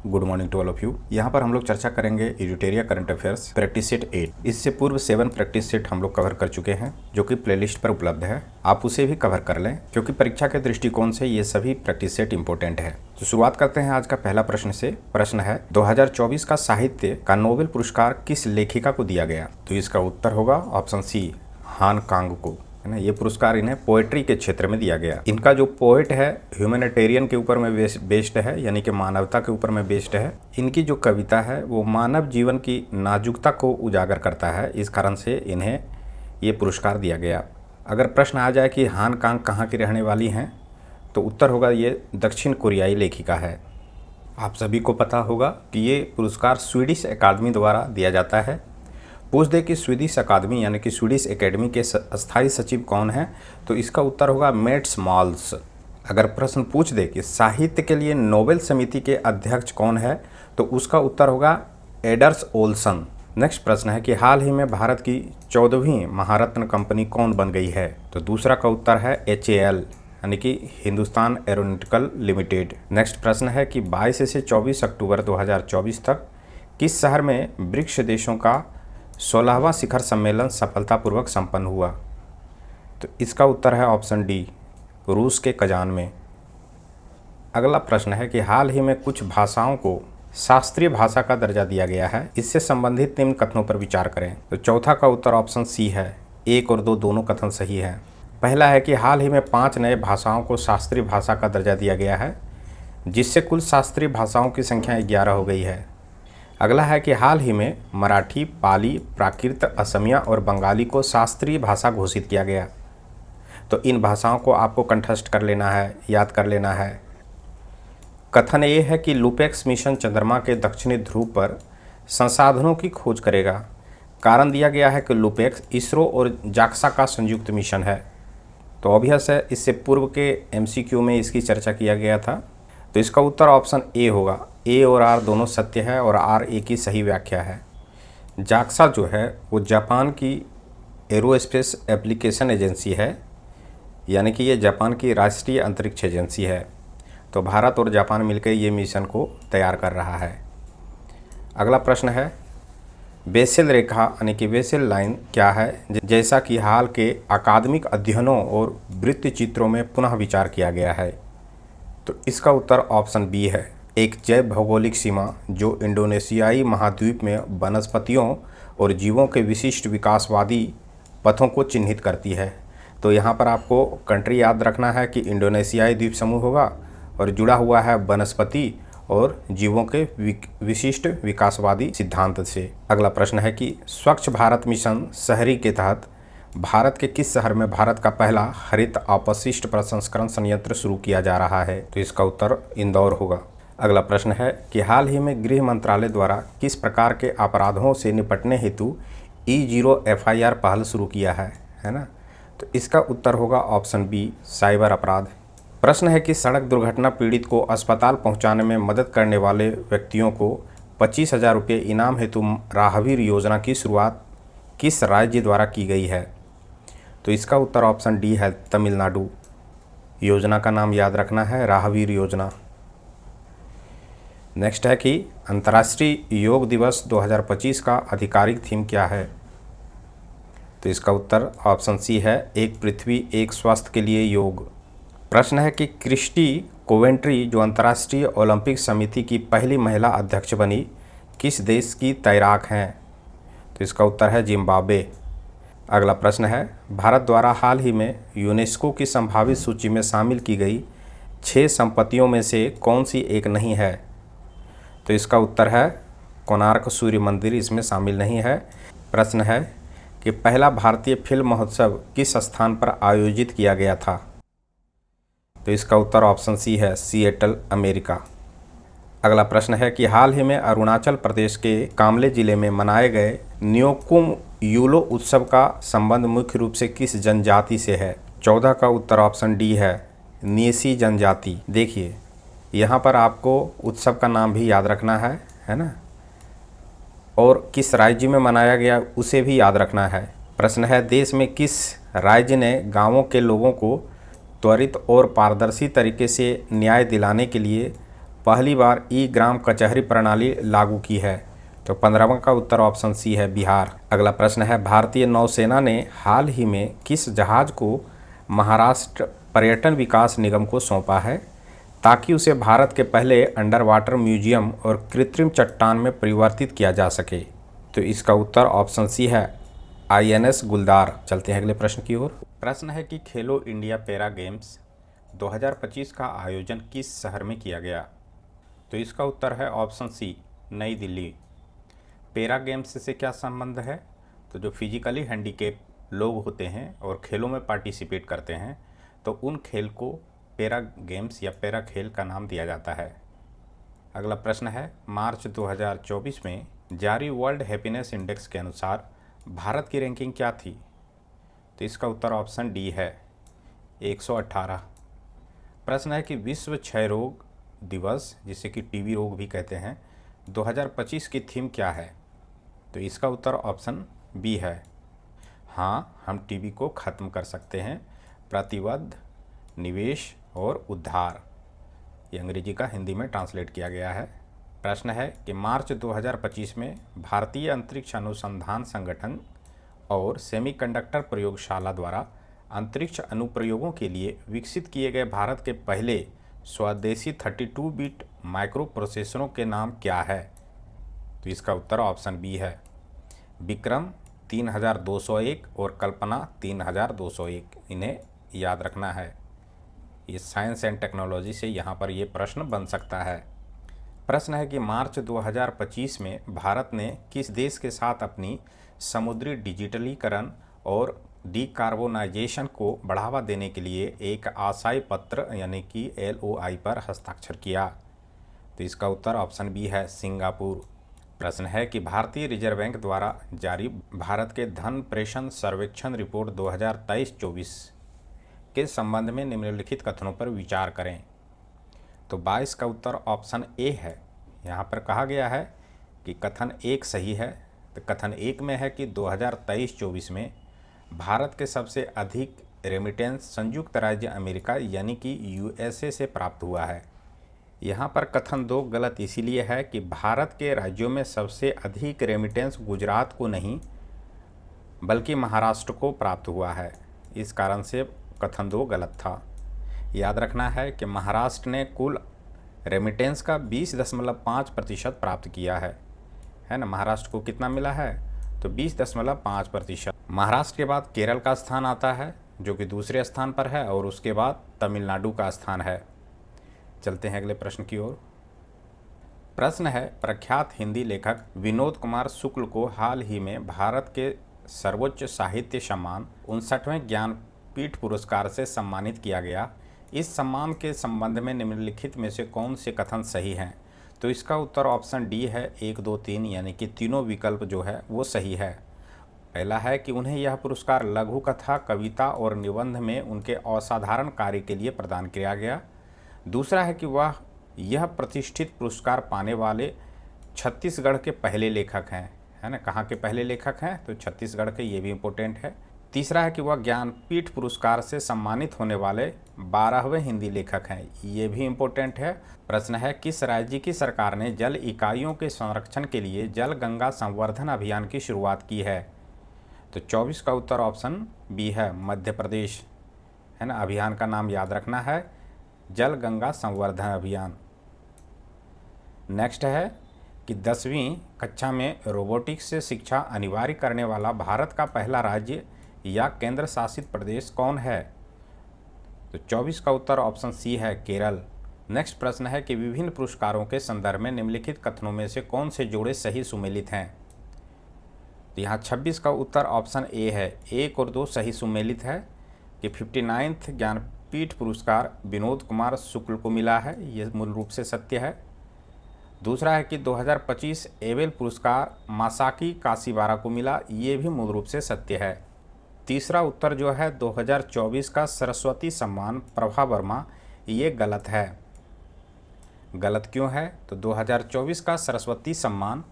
Good morning to all of you. यहाँ पर हम लोग चर्चा करेंगे editorial current affairs practice set 8। इससे पूर्व 7 प्रैक्टिस सेट हम लोग कवर कर चुके हैं जो कि प्लेलिस्ट पर उपलब्ध है। आप उसे भी कवर कर लें क्योंकि परीक्षा के दृष्टिकोण से ये सभी प्रैक्टिस सेट इंपॉर्टेंट है। तो शुरुआत करते हैं आज का पहला प्रश्न से। प्रश्न है 2024 का साहित्य का नोबेल पुरस्कार किस लेखिका को दिया गया? तो इसका उत्तर होगा ऑप्शन सी, हान कांग को, है ना। ये पुरस्कार इन्हें पोएट्री के क्षेत्र में दिया गया। इनका जो पोएट है ह्यूमैनिटेरियन के ऊपर में बेस्ड है, यानी कि मानवता के ऊपर में बेस्ड है। इनकी जो कविता है वो मानव जीवन की नाजुकता को उजागर करता है, इस कारण से इन्हें ये पुरस्कार दिया गया। अगर प्रश्न आ जाए कि हान कांग कहाँ की रहने वाली हैं, तो उत्तर होगा ये दक्षिण कोरियाई लेखिका है। आप सभी को पता होगा कि ये पुरस्कार स्वीडिश अकादमी द्वारा दिया जाता है। पूछ दे कि स्वीडिश अकादमी यानी कि स्वीडिश एकेडमी के स्थायी सचिव कौन है, तो इसका उत्तर होगा मेट्स मॉल्स। अगर प्रश्न पूछ दे कि साहित्य के लिए नोबेल समिति के अध्यक्ष कौन है, तो उसका उत्तर होगा एडर्स ओल्सन। नेक्स्ट प्रश्न है कि हाल ही में भारत की 14वीं महारत्न कंपनी कौन बन गई है? तो दूसरा का उत्तर है HAL यानी कि हिंदुस्तान एरोनॉटिकल लिमिटेड। नेक्स्ट प्रश्न है कि 22 से 24 अक्टूबर 2024 तक किस शहर में ब्रिक्स देशों का 16वां शिखर सम्मेलन सफलतापूर्वक संपन्न हुआ? तो इसका उत्तर है ऑप्शन डी, रूस के कजान में। अगला प्रश्न है कि हाल ही में कुछ भाषाओं को शास्त्रीय भाषा का दर्जा दिया गया है, इससे संबंधित निम्न कथनों पर विचार करें। तो चौथा का उत्तर ऑप्शन सी है। 1 और 2 दोनों कथन सही है। पहला है कि हाल ही में 5 नए भाषाओं को शास्त्रीय भाषा का दर्जा दिया गया है, जिससे कुल शास्त्रीय भाषाओं की संख्या 11 हो गई है। अगला है कि हाल ही में मराठी, पाली, प्राकृत, असमिया और बंगाली को शास्त्रीय भाषा घोषित किया गया। तो इन भाषाओं को आपको कंठस्थ कर लेना है, याद कर लेना है। कथन ये है कि लुपेक्स मिशन चंद्रमा के दक्षिणी ध्रुव पर संसाधनों की खोज करेगा। कारण दिया गया है कि लुपेक्स इसरो और जाक्सा का संयुक्त मिशन है। तो ऑब्वियस है, इससे पूर्व के MCQ में इसकी चर्चा किया गया था। तो इसका उत्तर ऑप्शन ए होगा। A और R दोनों सत्य है और R A की सही व्याख्या है। जाक्सा जो है वो जापान की एरोस्पेस एप्लीकेशन एजेंसी है, यानी कि ये जापान की राष्ट्रीय अंतरिक्ष एजेंसी है। तो भारत और जापान मिलकर ये मिशन को तैयार कर रहा है। अगला प्रश्न है बेसेल रेखा यानी कि बेसेल लाइन क्या है, जैसा कि हाल के अकादमिक अध्ययनों और वृत्त चित्रों में पुनः विचार किया गया है? तो इसका उत्तर ऑप्शन बी है। एक जैव भौगोलिक सीमा जो इंडोनेशियाई महाद्वीप में वनस्पतियों और जीवों के विशिष्ट विकासवादी पथों को चिन्हित करती है। तो यहाँ पर आपको कंट्री याद रखना है कि इंडोनेशियाई द्वीप समूह होगा और जुड़ा हुआ है वनस्पति और जीवों के विशिष्ट विकासवादी सिद्धांत से। अगला प्रश्न है कि स्वच्छ भारत मिशन शहरी के तहत भारत के किस शहर में भारत का पहला हरित अपशिष्ट प्रसंस्करण संयंत्र शुरू किया जा रहा है? तो इसका उत्तर इंदौर होगा। अगला प्रश्न है कि हाल ही में गृह मंत्रालय द्वारा किस प्रकार के अपराधों से निपटने हेतु E0 FIR पहल शुरू किया है ना। तो इसका उत्तर होगा ऑप्शन बी, साइबर अपराध। प्रश्न है कि सड़क दुर्घटना पीड़ित को अस्पताल पहुंचाने में मदद करने वाले व्यक्तियों को 25,000 रुपये इनाम हेतु राहवीर योजना की शुरुआत किस राज्य द्वारा की गई है? तो इसका उत्तर ऑप्शन डी है, तमिलनाडु। योजना का नाम याद रखना है, राहवीर योजना। नेक्स्ट है कि अंतर्राष्ट्रीय योग दिवस 2025 का आधिकारिक थीम क्या है? तो इसका उत्तर ऑप्शन सी है, एक पृथ्वी एक स्वास्थ्य के लिए योग। प्रश्न है कि क्रिस्टी कोवेंट्री जो अंतर्राष्ट्रीय ओलंपिक समिति की पहली महिला अध्यक्ष बनी, किस देश की तैराक हैं? तो इसका उत्तर है जिम्बाब्वे। अगला प्रश्न है भारत द्वारा हाल ही में यूनेस्को की संभावित सूची में शामिल की गई 6 संपत्तियों में से कौन सी एक नहीं है? तो इसका उत्तर है कोणार्क सूर्य मंदिर इसमें शामिल नहीं है। प्रश्न है कि पहला भारतीय फिल्म महोत्सव किस स्थान पर आयोजित किया गया था? तो इसका उत्तर ऑप्शन सी है, सिएटल, अमेरिका। अगला प्रश्न है कि हाल ही में अरुणाचल प्रदेश के कामले जिले में मनाए गए न्योकुम यूलो उत्सव का संबंध मुख्य रूप से किस जनजाति से है? 14 का उत्तर ऑप्शन डी है, न्येसी जनजाति। देखिए यहाँ पर आपको उत्सव का नाम भी याद रखना है ना, और किस राज्य में मनाया गया उसे भी याद रखना है। प्रश्न है देश में किस राज्य ने गाँवों के लोगों को त्वरित और पारदर्शी तरीके से न्याय दिलाने के लिए पहली बार ई ग्राम कचहरी प्रणाली लागू की है? तो 15वां का उत्तर ऑप्शन सी है, बिहार। अगला प्रश्न है, भारतीय नौसेना ने हाल ही में किस जहाज को महाराष्ट्र पर्यटन विकास निगम को सौंपा है ताकि उसे भारत के पहले अंडर वाटर म्यूजियम और कृत्रिम चट्टान में परिवर्तित किया जा सके? तो इसका उत्तर ऑप्शन सी है, INS गुलदार। चलते हैं अगले प्रश्न की ओर। प्रश्न है कि खेलो इंडिया पैरा गेम्स 2025 का आयोजन किस शहर में किया गया? तो इसका उत्तर है ऑप्शन सी, नई दिल्ली। पैरा गेम्स से क्या संबंध है? तो जो फिजिकली हैंडीकेप लोग होते हैं और खेलों में पार्टिसिपेट करते हैं तो उन खेल को पैरा गेम्स या पैरा खेल का नाम दिया जाता है। अगला प्रश्न है, मार्च 2024 में जारी वर्ल्ड हैप्पीनेस इंडेक्स के अनुसार भारत की रैंकिंग क्या थी? तो इसका उत्तर ऑप्शन डी है, 118। प्रश्न है कि विश्व क्षय रोग दिवस, जिसे कि टीबी रोग भी कहते हैं, 2025 की थीम क्या है? तो इसका उत्तर ऑप्शन बी है, हाँ हम टीबी को ख़त्म कर सकते हैं, प्रतिबद्ध, निवेश और उद्धार। ये अंग्रेजी का हिंदी में ट्रांसलेट किया गया है। प्रश्न है कि मार्च 2025 में भारतीय अंतरिक्ष अनुसंधान संगठन और सेमीकंडक्टर प्रयोगशाला द्वारा अंतरिक्ष अनुप्रयोगों के लिए विकसित किए गए भारत के पहले स्वदेशी 32 बिट माइक्रो प्रोसेसरों के नाम क्या है? तो इसका उत्तर ऑप्शन बी है, विक्रम 3201 और कल्पना 3201। इन्हें याद रखना है, ये साइंस एंड टेक्नोलॉजी से यहाँ पर ये प्रश्न बन सकता है। प्रश्न है कि मार्च 2025 में भारत ने किस देश के साथ अपनी समुद्री डिजिटलीकरण और डिकार्बोनाइजेशन को बढ़ावा देने के लिए एक आशय पत्र यानी कि LOI पर हस्ताक्षर किया? तो इसका उत्तर ऑप्शन बी है, सिंगापुर। प्रश्न है कि भारतीय रिजर्व बैंक द्वारा जारी भारत के धन प्रेषण सर्वेक्षण रिपोर्ट 2023-24 के संबंध में निम्नलिखित कथनों पर विचार करें। तो 22 का उत्तर ऑप्शन ए है। यहाँ पर कहा गया है कि कथन एक सही है। तो कथन एक में है कि 2023-24 में भारत के सबसे अधिक रेमिटेंस संयुक्त राज्य अमेरिका यानी कि USA से प्राप्त हुआ है। यहाँ पर कथन दो गलत इसीलिए है कि भारत के राज्यों में सबसे अधिक रेमिटेंस गुजरात को नहीं बल्कि महाराष्ट्र को प्राप्त हुआ है। इस कारण से कथन दो गलत था। याद रखना है कि महाराष्ट्र ने कुल रेमिटेंस का 20.5% प्राप्त किया है ना। महाराष्ट्र को कितना मिला है? तो 20.5%। महाराष्ट्र के बाद केरल का स्थान आता है जो कि दूसरे स्थान पर है और उसके बाद तमिलनाडु का स्थान है। चलते हैं अगले प्रश्न की ओर। प्रश्न है, प्रख्यात हिंदी लेखक विनोद कुमार शुक्ल को हाल ही में भारत के सर्वोच्च साहित्य सम्मान 59वें ज्ञानपीठ पुरस्कार से सम्मानित किया गया। इस सम्मान के संबंध में निम्नलिखित में से कौन से कथन सही हैं? तो इसका उत्तर ऑप्शन डी है, 1, 2, 3 यानी कि तीनों विकल्प जो है वो सही है। पहला है कि उन्हें यह पुरस्कार लघु कथा, कविता और निबंध में उनके असाधारण कार्य के लिए प्रदान किया गया। दूसरा है कि वह यह प्रतिष्ठित पुरस्कार पाने वाले छत्तीसगढ़ के पहले लेखक हैं, है ना। कहाँ के पहले लेखक हैं? तो छत्तीसगढ़ के, ये भी इम्पोर्टेंट है। तीसरा है कि वह ज्ञानपीठ पुरस्कार से सम्मानित होने वाले 12वें हिंदी लेखक हैं, ये भी इम्पोर्टेंट है। प्रश्न है, किस राज्य की सरकार ने जल इकाइयों के संरक्षण के लिए जल गंगा संवर्धन अभियान की शुरुआत की है? तो 24 का उत्तर ऑप्शन बी है, मध्य प्रदेश, है ना। अभियान का नाम याद रखना है, जल गंगा संवर्धन अभियान। नेक्स्ट है कि 10वीं कक्षा में रोबोटिक्स से शिक्षा अनिवार्य करने वाला भारत का पहला राज्य या केंद्र शासित प्रदेश कौन है? तो 24 का उत्तर ऑप्शन सी है, केरल। नेक्स्ट प्रश्न है कि विभिन्न पुरस्कारों के संदर्भ में निम्नलिखित कथनों में से कौन से जोड़े सही सुमेलित हैं? तो यहाँ 26 का उत्तर ऑप्शन ए है, 1 और 2 सही सुमेलित है कि 59th ज्ञानपीठ पुरस्कार विनोद कुमार शुक्ल को मिला है, ये मूल रूप से सत्य है। दूसरा है कि 2025 एबेल पुरस्कार मासाकी काशीवारा को मिला, ये भी मूल रूप से सत्य है। तीसरा उत्तर जो है 2024 का सरस्वती सम्मान प्रभा वर्मा, ये गलत है। गलत क्यों है? तो 2024 का सरस्वती सम्मान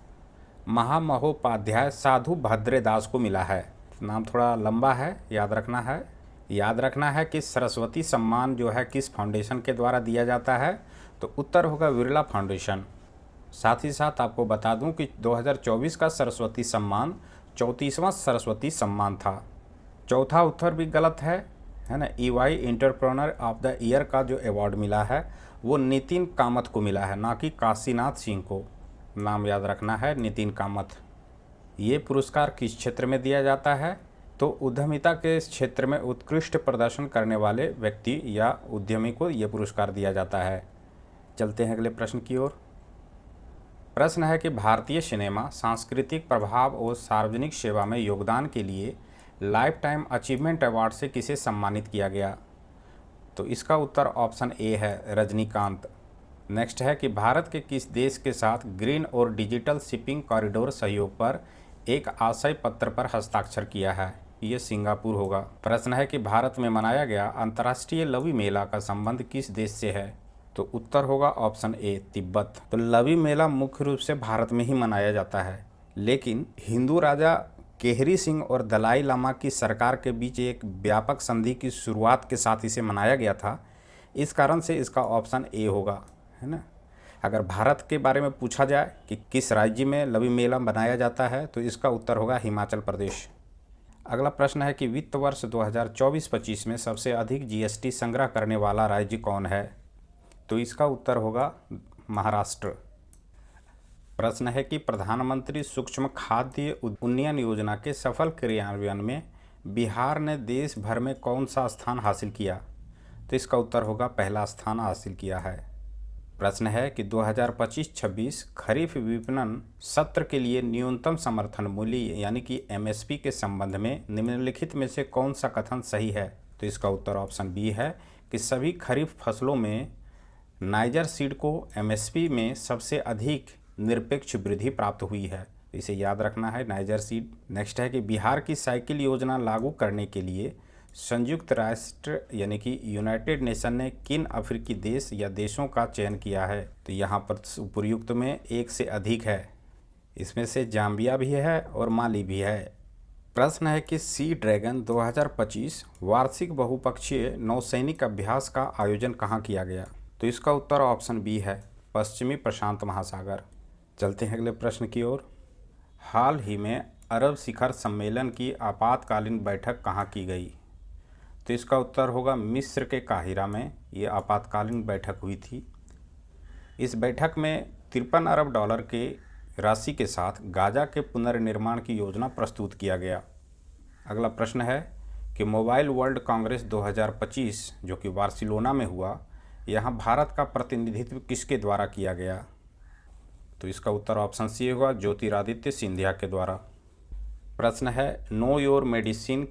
महामहोपाध्याय साधु भद्रे दास को मिला है। नाम थोड़ा लंबा है, याद रखना है। याद रखना है कि सरस्वती सम्मान जो है किस फाउंडेशन के द्वारा दिया जाता है? तो उत्तर होगा बिरला फाउंडेशन। साथ ही साथ आपको बता दूं कि 2024 का सरस्वती सम्मान 34वां सरस्वती सम्मान था। चौथा उत्तर भी गलत है ना। EY entrepreneur of the year का जो अवार्ड मिला है वो नितिन कामत को मिला है, ना कि काशीनाथ सिंह को। नाम याद रखना है, नितिन कामत। ये पुरस्कार किस क्षेत्र में दिया जाता है? तो उद्यमिता के क्षेत्र में उत्कृष्ट प्रदर्शन करने वाले व्यक्ति या उद्यमी को ये पुरस्कार दिया जाता है। चलते हैं अगले प्रश्न की ओर। प्रश्न है कि भारतीय सिनेमा सांस्कृतिक प्रभाव और सार्वजनिक सेवा में योगदान के लिए लाइफ टाइम अचीवमेंट अवार्ड से किसे सम्मानित किया गया? तो इसका उत्तर ऑप्शन ए है, रजनीकांत। नेक्स्ट है कि भारत के किस देश के साथ ग्रीन और डिजिटल शिपिंग कॉरिडोर सहयोग पर एक आशय पत्र पर हस्ताक्षर किया है? ये सिंगापुर होगा। प्रश्न है कि भारत में मनाया गया अंतर्राष्ट्रीय लवी मेला का संबंध किस देश से है? तो उत्तर होगा ऑप्शन ए, तिब्बत। तो लवी मेला मुख्य रूप से भारत में ही मनाया जाता है, लेकिन हिंदू राजा केहरी सिंह और दलाई लामा की सरकार के बीच एक व्यापक संधि की शुरुआत के साथ इसे मनाया गया था। इस कारण से इसका ऑप्शन ए होगा, है ना। अगर भारत के बारे में पूछा जाए कि किस राज्य में लवी मेला मनाया जाता है, तो इसका उत्तर होगा हिमाचल प्रदेश। अगला प्रश्न है कि वित्त वर्ष 2024-25 में सबसे अधिक GST संग्रह करने वाला राज्य कौन है? तो इसका उत्तर होगा महाराष्ट्र। प्रश्न है कि प्रधानमंत्री सूक्ष्म खाद्य उन्नयन योजना के सफल क्रियान्वयन में बिहार ने देश भर में कौन सा स्थान हासिल किया? तो इसका उत्तर होगा पहला स्थान हासिल किया है। प्रश्न है कि 2025-26 खरीफ विपणन सत्र के लिए न्यूनतम समर्थन मूल्य यानी कि MSP के संबंध में निम्नलिखित में से कौन सा कथन सही है? तो इसका उत्तर ऑप्शन बी है कि सभी खरीफ फसलों में नाइजर सीड को MSP में सबसे अधिक निरपेक्ष वृद्धि प्राप्त हुई है। इसे याद रखना है, नाइजर सीड। नेक्स्ट है कि बिहार की साइकिल योजना लागू करने के लिए संयुक्त राष्ट्र यानी कि यूनाइटेड नेशन ने किन अफ्रीकी देश या देशों का चयन किया है? तो यहाँ पर उपयुक्त में एक से अधिक है, इसमें से जाम्बिया भी है और माली भी है। प्रश्न है कि सी ड्रैगन 2025 वार्षिक बहुपक्षीय नौसैनिक अभ्यास का आयोजन कहाँ किया गया? तो इसका उत्तर ऑप्शन बी है, पश्चिमी प्रशांत महासागर। चलते हैं अगले प्रश्न की ओर। हाल ही में अरब शिखर सम्मेलन की आपातकालीन बैठक कहाँ की गई? तो इसका उत्तर होगा मिस्र के काहिरा में ये आपातकालीन बैठक हुई थी। इस बैठक में 53 अरब डॉलर के राशि के साथ गाजा के पुनर्निर्माण की योजना प्रस्तुत किया गया। अगला प्रश्न है कि मोबाइल वर्ल्ड कांग्रेस 2025 जो कि बार्सिलोना में हुआ, यहाँ भारत का प्रतिनिधित्व किसके द्वारा किया गया? तो इसका उत्तर ऑप्शन सी होगा, ज्योतिरादित्य सिंधिया के द्वारा। प्रश्न है नो योर मेडिसिन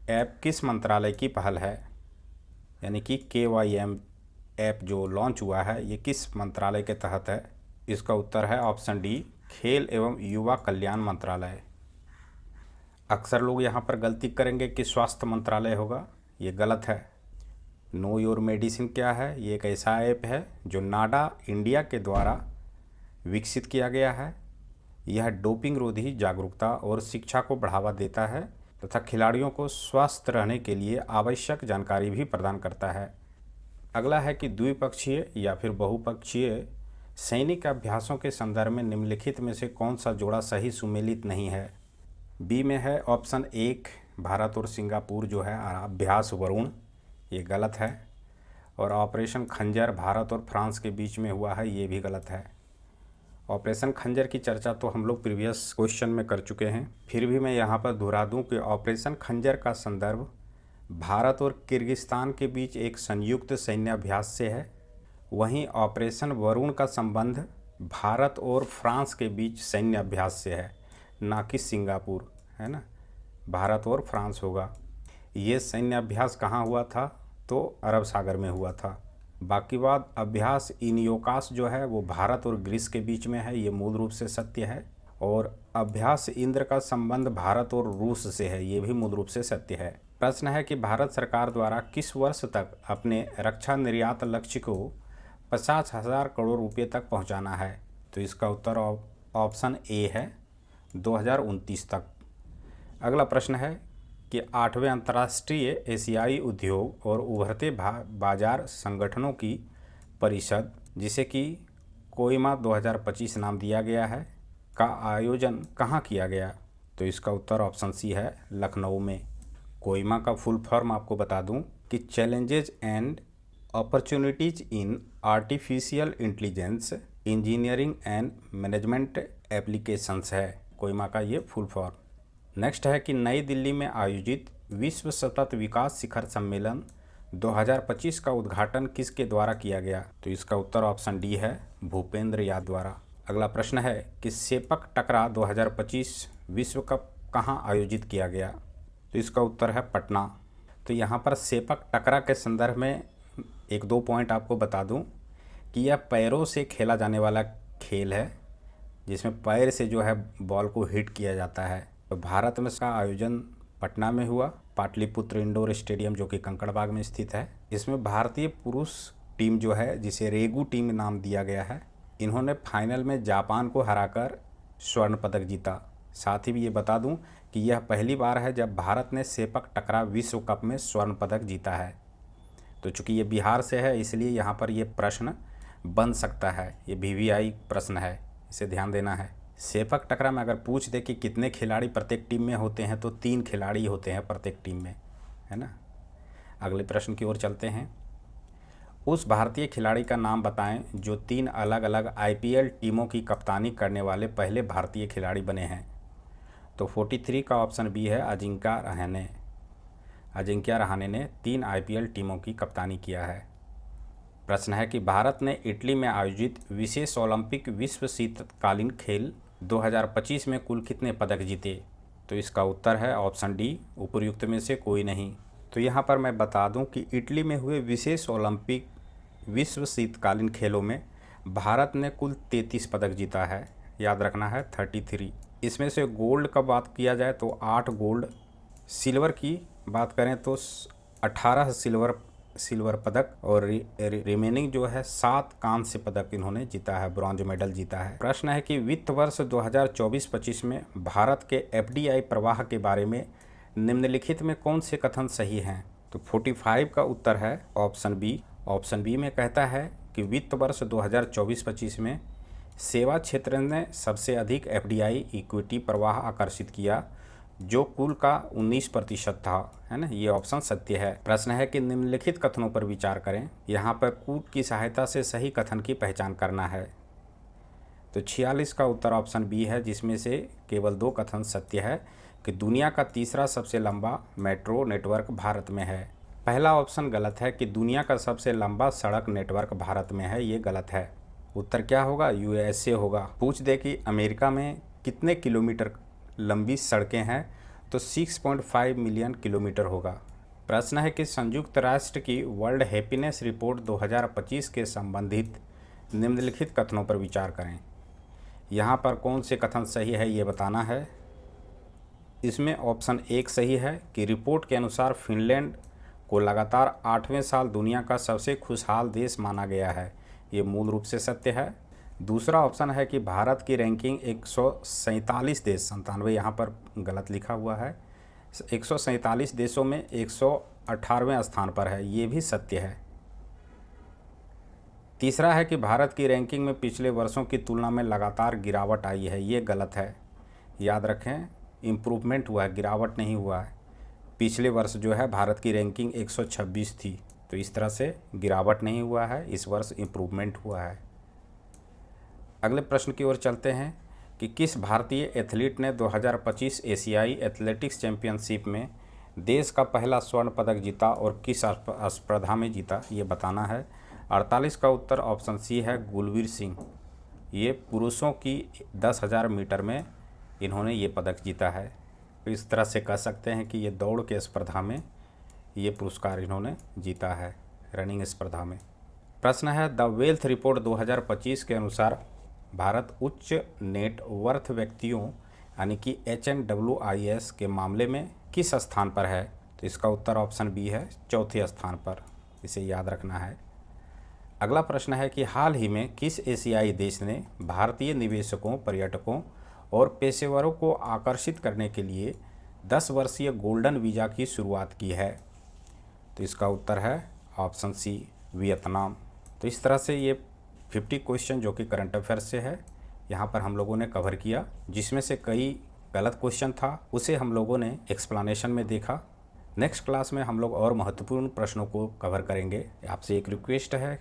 ऐप किस मंत्रालय की पहल है? यानी कि KYM ऐप जो लॉन्च हुआ है ये किस मंत्रालय के तहत है? इसका उत्तर है ऑप्शन डी, खेल एवं युवा कल्याण मंत्रालय। अक्सर लोग यहाँ पर गलती करेंगे कि स्वास्थ्य मंत्रालय होगा, ये गलत है। नो योर मेडिसिन क्या है? ये एक ऐसा ऐप है जो नाडा इंडिया के द्वारा विकसित किया गया है। यह डोपिंग रोधी जागरूकता और शिक्षा को बढ़ावा देता है तथा खिलाड़ियों को स्वस्थ रहने के लिए आवश्यक जानकारी भी प्रदान करता है। अगला है कि द्विपक्षीय या फिर बहुपक्षीय सैनिक अभ्यासों के संदर्भ में निम्नलिखित में से कौन सा जोड़ा सही सुमेलित नहीं है? बी में है ऑप्शन 1, भारत और सिंगापुर जो है अभ्यास वरुण, ये गलत है। और ऑपरेशन खंजर भारत और फ्रांस के बीच में हुआ है, ये भी गलत है। ऑपरेशन खंजर की चर्चा तो हम लोग प्रीवियस क्वेश्चन में कर चुके हैं, फिर भी मैं यहाँ पर दोहरा दूँ कि ऑपरेशन खंजर का संदर्भ भारत और किर्गिस्तान के बीच एक संयुक्त सैन्य अभ्यास से है। वहीं ऑपरेशन वरुण का संबंध भारत और फ्रांस के बीच सैन्य अभ्यास से है, ना कि सिंगापुर, है ना। भारत और फ्रांस होगा। ये सैन्य अभ्यास कहाँ हुआ था? तो अरब सागर में हुआ था। बाकी बात अभ्यास इनियोकास जो है वो भारत और ग्रीस के बीच में है, ये मूल रूप से सत्य है। और अभ्यास इंद्र का संबंध भारत और रूस से है, ये भी मूल रूप से सत्य है। प्रश्न है कि भारत सरकार द्वारा किस वर्ष तक अपने रक्षा निर्यात लक्ष्य को 50,000 करोड़ रुपये तक पहुंचाना है? तो इसका उत्तर ऑप्शन ए है, 2029 तक। अगला प्रश्न है कि 8वें अंतर्राष्ट्रीय एशियाई उद्योग और उभरते बाजार संगठनों की परिषद जिसे कि कोहिमा 2025 नाम दिया गया है, का आयोजन कहाँ किया गया? तो इसका उत्तर ऑप्शन सी है, लखनऊ में। कोहिमा का फुल फॉर्म आपको बता दूं कि challenges and opportunities in artificial intelligence engineering and management applications है कोहिमा का ये फुल फॉर्म। नेक्स्ट है कि नई दिल्ली में आयोजित विश्व सतत विकास शिखर सम्मेलन 2025 का उद्घाटन किसके द्वारा किया गया? तो इसका उत्तर ऑप्शन डी है, भूपेंद्र यादव द्वारा। अगला प्रश्न है कि सेपक टकरा 2025 विश्व कप कहाँ आयोजित किया गया? तो इसका उत्तर है पटना। तो यहाँ पर सेपक टकरा के संदर्भ में एक दो पॉइंट आपको बता दूं कि यह पैरों से खेला जाने वाला खेल है, जिसमें पैर से जो है बॉल को हिट किया जाता है। तो भारत में इसका आयोजन पटना में हुआ, पाटलिपुत्र इंडोर स्टेडियम जो कि कंकड़बाग में स्थित है। इसमें भारतीय पुरुष टीम जो है, जिसे रेगू टीम नाम दिया गया है, इन्होंने फाइनल में जापान को हराकर स्वर्ण पदक जीता। साथ ही भी ये बता दूं कि यह पहली बार है जब भारत ने सेपक टकरा विश्व कप में स्वर्ण पदक जीता है। तो चूंकि ये बिहार से है इसलिए यहाँ पर ये प्रश्न बन सकता है, ये वीवीआई प्रश्न है, इसे ध्यान देना है। सेपक टकरा में अगर पूछ दे कि कितने खिलाड़ी प्रत्येक टीम में होते हैं तो 3 खिलाड़ी होते हैं प्रत्येक टीम में, है ना। अगले प्रश्न की ओर चलते हैं। उस भारतीय खिलाड़ी का नाम बताएं जो 3 अलग अलग आईपीएल टीमों की कप्तानी करने वाले पहले भारतीय खिलाड़ी बने हैं। तो 43 का ऑप्शन बी है, अजिंक्य रहाणे ने 3 आईपीएल टीमों की कप्तानी किया है। प्रश्न है कि भारत ने इटली में आयोजित विशेष ओलंपिक विश्व शीतकालीन खेल 2025 में कुल कितने पदक जीते? तो इसका उत्तर है ऑप्शन डी, उपर्युक्त में से कोई नहीं। तो यहाँ पर मैं बता दूं कि इटली में हुए विशेष ओलंपिक विश्व शीतकालीन खेलों में भारत ने कुल 33 पदक जीता है, याद रखना है 33। इसमें से गोल्ड का बात किया जाए तो 8 गोल्ड, सिल्वर की बात करें तो 18 सिल्वर पदक और रिमेनिंग जो है 7 कांस्य पदक इन्होंने जीता है, ब्रॉन्ज मेडल जीता है। प्रश्न है कि वित्त वर्ष 2024-25 में भारत के एफडीआई प्रवाह के बारे में निम्नलिखित में कौन से कथन सही हैं? तो 45 का उत्तर है ऑप्शन बी। ऑप्शन बी में कहता है कि वित्त वर्ष 2024-25 में सेवा क्षेत्र ने सबसे अधिक एफडीआई इक्विटी प्रवाह आकर्षित किया, जो कुल का 19% था, है ना। ये ऑप्शन सत्य है। प्रश्न है कि निम्नलिखित कथनों पर विचार करें। यहाँ पर कूट की सहायता से सही कथन की पहचान करना है। तो 46 का उत्तर ऑप्शन बी है, जिसमें से केवल 2 कथन सत्य है कि दुनिया का तीसरा सबसे लंबा मेट्रो नेटवर्क भारत में है। पहला ऑप्शन गलत है कि दुनिया का सबसे लंबा सड़क नेटवर्क भारत में है, ये गलत है। उत्तर क्या होगा? यूएसए होगा। पूछ दे कि अमेरिका में कितने किलोमीटर लंबी सड़कें हैं, तो 6.5 मिलियन किलोमीटर होगा। प्रश्न है कि संयुक्त राष्ट्र की वर्ल्ड हैप्पीनेस रिपोर्ट 2025 के संबंधित निम्नलिखित कथनों पर विचार करें। यहाँ पर कौन से कथन सही है ये बताना है। इसमें ऑप्शन 1 सही है कि रिपोर्ट के अनुसार फिनलैंड को लगातार 8वें साल दुनिया का सबसे खुशहाल देश माना गया है, ये मूल रूप से सत्य है। दूसरा ऑप्शन है कि भारत की रैंकिंग 147 देश, 97 यहाँ पर गलत लिखा हुआ है, 147 देशों में 118वें स्थान पर है, ये भी सत्य है। तीसरा है कि भारत की रैंकिंग में पिछले वर्षों की तुलना में लगातार गिरावट आई है, ये गलत है। याद रखें, इम्प्रूवमेंट हुआ है, गिरावट नहीं हुआ है। पिछले वर्ष जो है भारत की रैंकिंग 126 थी, तो इस तरह से गिरावट नहीं हुआ है, इस वर्ष इम्प्रूवमेंट हुआ है। अगले प्रश्न की ओर चलते हैं कि किस भारतीय एथलीट ने 2025 एशियाई एथलेटिक्स चैंपियनशिप में देश का पहला स्वर्ण पदक जीता और किस स्पर्धा में जीता, ये बताना है। 48 का उत्तर ऑप्शन सी है, गुलवीर सिंह। ये पुरुषों की 10,000 मीटर में इन्होंने ये पदक जीता है। तो इस तरह से कह सकते हैं कि ये दौड़ के स्पर्धा में ये पुरस्कार इन्होंने जीता है, रनिंग स्पर्धा में। प्रश्न है, द वेल्थ रिपोर्ट 2025 के अनुसार भारत उच्च नेटवर्थ व्यक्तियों यानी कि HNWIS के मामले में किस स्थान पर है? तो इसका उत्तर ऑप्शन बी है, 4थे स्थान पर, इसे याद रखना है। अगला प्रश्न है कि हाल ही में किस एशियाई देश ने भारतीय निवेशकों, पर्यटकों और पेशेवरों को आकर्षित करने के लिए 10 वर्षीय गोल्डन वीज़ा की शुरुआत की है? तो इसका उत्तर है ऑप्शन सी, वियतनाम। तो इस तरह से ये 50 क्वेश्चन जो कि करंट अफेयर्स से है यहाँ पर हम लोगों ने कवर किया, जिसमें से कई गलत क्वेश्चन था, उसे हम लोगों ने एक्सप्लेनेशन में देखा। नेक्स्ट क्लास में हम लोग और महत्वपूर्ण प्रश्नों को कवर करेंगे। आपसे एक रिक्वेस्ट है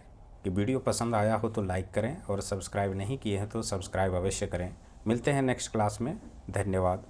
कि वीडियो पसंद आया हो तो लाइक करें और सब्सक्राइब नहीं किए हैं तो सब्सक्राइब अवश्य करें। मिलते हैं नेक्स्ट क्लास में। धन्यवाद।